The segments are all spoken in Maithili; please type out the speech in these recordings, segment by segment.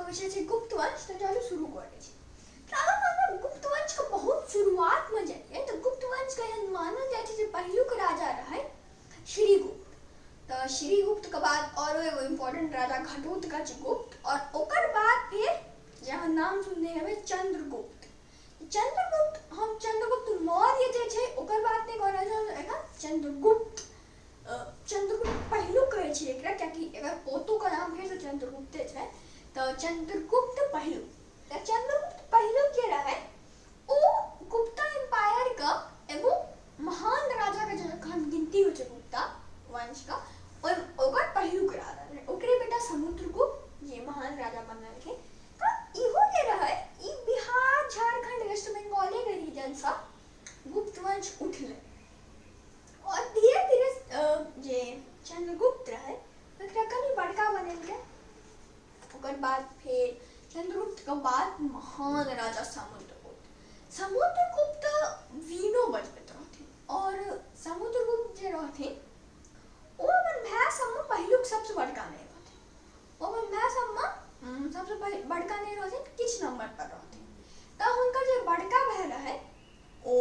विषय છે ગુપ્ત વંશ તો ચાલો शुरू કરે છે। રામાયણમાં ગુપ્ત વંશ का बहुत शुरुआत में जाइए तो गुप्त वंश का मानल जाए जे पहलू के राजा रहे श्रीगुप्त। तो श्रीगुप्त के बाद और एगो इम्पोर्टेंट राजा घटोत्कच गुप्त और ओकर बाद फिर जहाँ नाम सुनने हमें चंद्रगुप्त। चंद्रगुप्त हम चंद्रगुप्त मौर्य जे छे ओकर बात नहीं कर रहे हैं एका चंद्रगुप्त। चंद्रगुप्त पहलू कहे छे एकरा क्योंकि एकर पोतो का नाम है तो चंद्रगुप्त है। तो चंद्रगुप्त पहलू तो चंद्रगुप्त पहलू के रहे ओ गुप्ता एम्पायर का एगो महान राजा का जखन गिनती हो छे गुप्ता वंश का और ओकर पहलू के राजा रहे ओकरे बेटा समुद्रगुप्त ये महान राजा बनल के। तो इहो के रहे ई बिहार झारखंड वेस्ट बंगाल के रीजन सा गुप्त वंश उठले और धीरे धीरे जे चंद्रगुप्त रहे ओकरा कनी बड़का बनल के। ओकर बाद फिर चंद्रगुप्त के बाद महान राजा समुद्रगुप्त। समुद्रगुप्त वीणो बजबैत रहथिन और समुद्रगुप्त जे रहथिन ओ अपन भाई सब में पहलुक सबसे बड़का नहीं रहथिन। ओ अपन भाई सब में सबसे बड़का नहीं रहथिन किछ नंबर पर रहथिन। त हुनकर जे बड़का भाई रहे ओ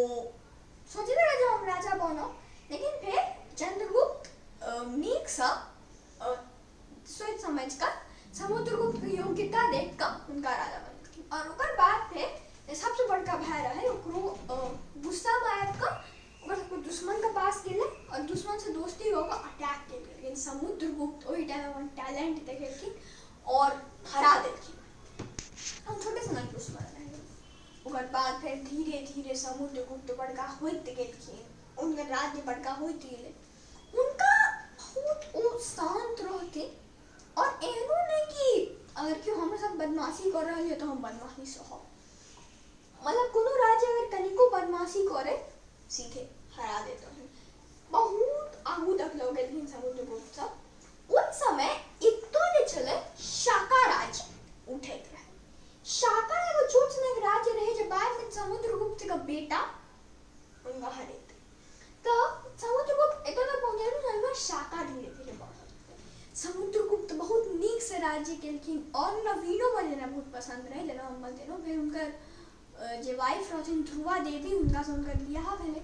सोचले रहे जो हम राजा बनो लेकिन फिर चंद्रगुप्त नीक सा सोच समझ कर समुद्रगुप्त की योग्यता देख कर उनका राजा बनलखिन। और ओकर बाद फिर सबसे बड़का भाई रहे ओकरो गुस्सा में आब कर ओकर सबको दुश्मन के पास गेले और दुश्मन से दोस्ती होकर अटैक केलकै लेकिन समुद्रगुप्त ओहि टाइम अपन टैलेंट देखेलखिन और हरा देलखिन। हम छोटे सन दुश्मन रहे ओकर बाद फिर धीरे धीरे समुद्रगुप्त बड़का होइत गेलखिन उनका राज्य बड़का होइत गेलै। उनका बहुत ओ शांत रहथिन और एहनो नहीं कि अगर क्यों हम सब बदमाशी कर रहे हैं तो हम बदमाशी सहब मतलब कोनो राज्य अगर तनिको बदमाशी करे सीधे हरा देते हैं। बहुत आगू तक लोग गेलखिन समुद्रगुप्त सब। उन समय इतो जे छले शाका राज्य उठैत रहे। शाका एगो छोट सन राज्य रहे जे बाद में समुद्रगुप्त का बेटा उनका हरेत। तो समुद्रगुप्त एतो तक पहुंचल न शाका धीरे धीरे बढ़ल। समुद्रगुप्त बहुत नीक से राज्य केलखिन और नवीनो बजना बहुत पसंद रहे जना हम बतेनो। फिर उनकर जे वाइफ रहथिन ध्रुवा देवी उनका से उनकर बियाह भेलै।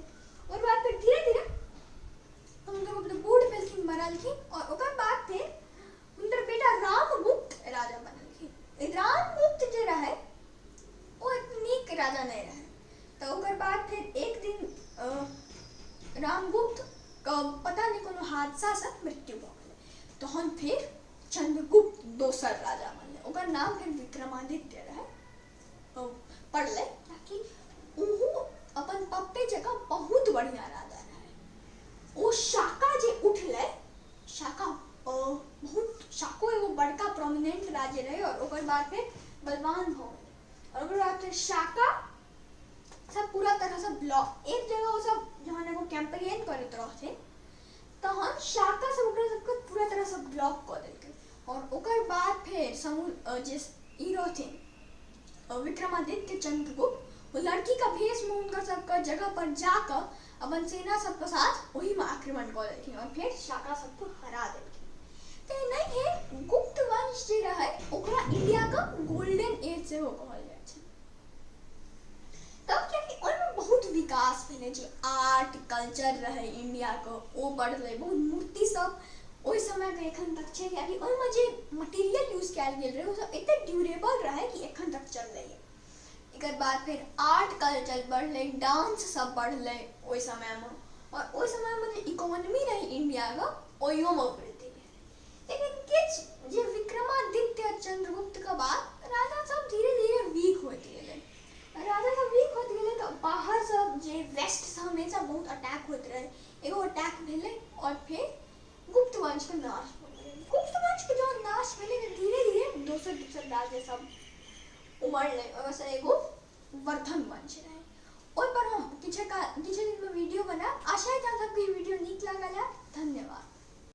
और बाद फिर धीरे धीरे समुद्रगुप्त बूढ़ भेलखिन मरलखिन और ओकर बाद फिर उनकर बेटा रामगुप्त राजा बनलखिन। रामगुप्त जे रहे वो एक नीक राजा नहीं रहे। तो ओकर बाद फिर एक दिन रामगुप्त का पता नहीं कोनो हादसा से मृत्यु भ गेलै। तहन फिर चंद्रगुप्त दोसर राजा बनले ओकर नाम फिर विक्रमादित्य रहे। पढ़ले ताकि उहु अपन पप्पे जगह बहुत बढ़िया राजा रहे। ओ शाका जे उठले शाका बहुत शाको एगो बड़का प्रोमिनेंट राज्य रहे और ओकर बाद फिर बलवान हो गए। और ओकर बाद फिर शाका सब पूरा तरह से ब्लॉक एक जगह वो सब जहाँ एगो कैंपेन करत रहथिन तहन शाका सब ओकरा सबके पूरा तरह से ब्लॉक कर देलकै। और ओकर बाद फिर जे ई रहथिन विक्रमादित्य चंद्रगुप्त वो लड़की का भेष में उनका सबका जगह पर जाकर अपन सेना सबके साथ वही में आक्रमण कर देलखिन और फिर शाका सबको हरा देलखिन। तो नहीं है गुप्त वंश जे रहे ओकरा इंडिया का गोल्डन एज से हो कहल जाय छै। तब क्योंकि ओइमे बहुत विकास भेलै जे आर्ट कल्चर रहे इंडिया को ओ बढ़लै बहुत मूर्ति सब ओइ समय के एखन तक छै यानी ओइमे जे मटेरियल यूज कैल गेल रहे ओ सब एते ड्यूरेबल रहे कि एखन तक चललै। एकर बाद फिर आर्ट कल्चर बढ़लै डांस सब बढ़लै ओइ समय में और ओइ समय में जे इकोनॉमी रहे इंडिया का ओइयो में वृद्धि भेलै। लेकिन किछ जे विक्रमादित्य चंद्रगुप्त के बाद राजा सब धीरे धीरे वीक होइत गेलै। राजा सब वीक होइत गेलै तो बाहर सब जे वेस्ट से हमेशा बहुत अटैक होइत रहे एगो अटैक भेलै और फिर गुप्त वंश का नाश हो गया। गुप्त वंश के जो नाश भेलै धीरे धीरे दोसर राज्य सब उमड़लै वैसे एगो वर्धन वंश रहे। ओइ पर हम किछ दिन में वीडियो बना। आशा है सबके वीडियो नीक लागल है। धन्यवाद।